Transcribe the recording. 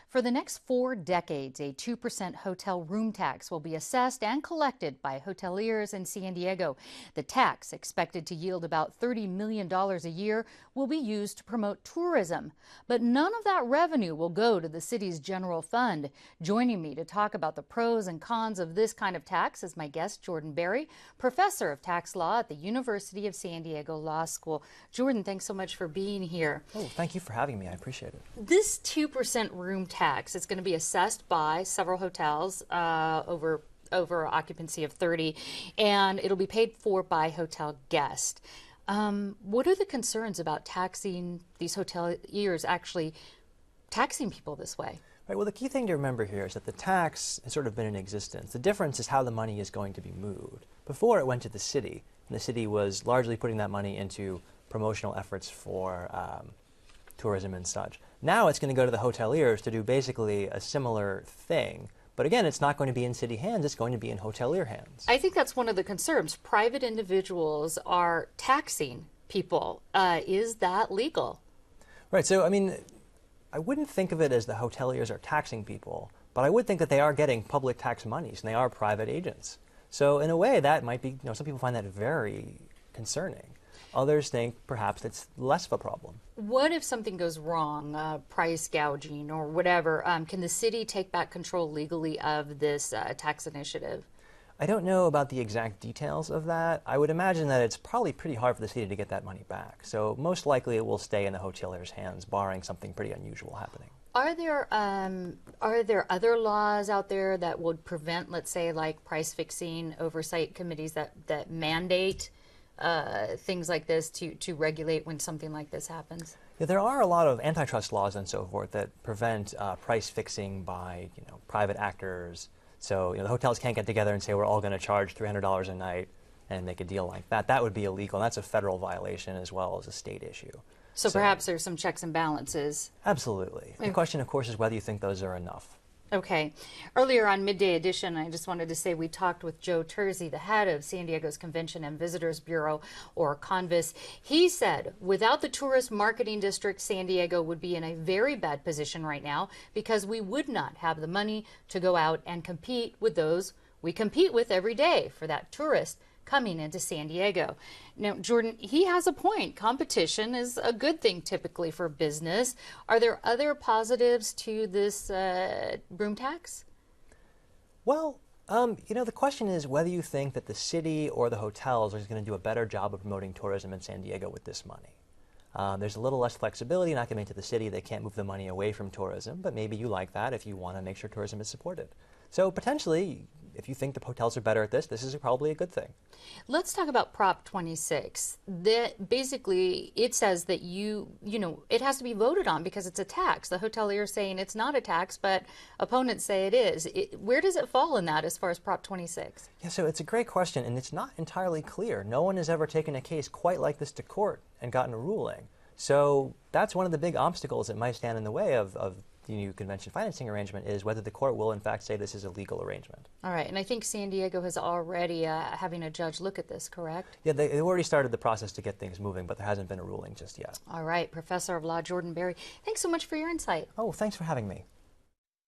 For the next 4 decades, a 2% hotel room tax will be assessed and collected by hoteliers in San Diego. The tax, expected to yield about $30 million a year, will be used to promote tourism. But none of that revenue will go to the city's general fund. Joining me to talk about the pros and cons of this kind of tax is my guest, Jordan Berry, professor of tax law at the University of San Diego Law School. Jordan, thanks so much for being here. Oh, thank you for having me. I appreciate it. This 2% room tax is going to be assessed by several hotels over occupancy of 30, and it'll be paid for by hotel guests. What are the concerns about taxing these hoteliers, actually taxing people this way? Right, well, the key thing to remember here is that the tax has sort of been in existence. The difference is how the money is going to be moved. Before, it went to the city, and the city was largely putting that money into promotional efforts for tourism and such. Now it's going to go to the hoteliers to do basically a similar thing. But again, it's not going to be in city hands, it's going to be in hotelier hands. I think that's one of the concerns. Private individuals are taxing people. Is that legal? Right, so I mean, I wouldn't think of it as the hoteliers are taxing people, but I would think that they are getting public tax monies and they are private agents. So in a way, that might be, some people find that very concerning. Others think perhaps it's less of a problem. What if something goes wrong, price gouging or whatever? Can the city take back control legally of this tax initiative? I don't know about the exact details of that. I would imagine that it's probably pretty hard for the city to get that money back. So most likely it will stay in the hoteliers' hands, barring something pretty unusual happening. Are there other laws out there that would prevent, let's say, like price fixing oversight committees that mandate things like this to regulate when something like this happens? Yeah, there are a lot of antitrust laws and so forth that prevent price fixing by private actors. So the hotels can't get together and say we're all going to charge $300 a night and make a deal like that. That would be illegal. And that's a federal violation as well as a state issue. So perhaps there's some checks and balances. Absolutely. The question, of course, is whether you think those are enough. Okay. Earlier on Midday Edition, I just wanted to say we talked with Joe Terzi, the head of San Diego's Convention and Visitors Bureau, or CONVIS. He said without the tourist marketing district, San Diego would be in a very bad position right now because we would not have the money to go out and compete with those we compete with every day for that tourist coming into San Diego. Now, Jordan, he has a point. Competition is a good thing typically for business. Are there other positives to this room tax? Well, the question is whether you think that the city or the hotels are going to do a better job of promoting tourism in San Diego with this money. There's a little less flexibility not giving to the city. They can't move the money away from tourism, but maybe you like that if you want to make sure tourism is supported. So potentially, if you think the hotels are better at this is probably a good thing. Let's talk about Prop 26. Basically, it says that it has to be voted on because it's a tax. The hotelier is saying it's not a tax, but opponents say it is. Where does it fall in that as far as Prop 26? Yeah, so it's a great question, and it's not entirely clear. No one has ever taken a case quite like this to court and gotten a ruling. So that's one of the big obstacles that might stand in the way of the new convention financing arrangement, is whether the court will in fact say this is a legal arrangement. All right, and I think San Diego has already having a judge look at this, correct? Yeah, they've already started the process to get things moving, but there hasn't been a ruling just yet. All right, Professor of Law Jordan Berry, thanks so much for your insight. Oh, thanks for having me.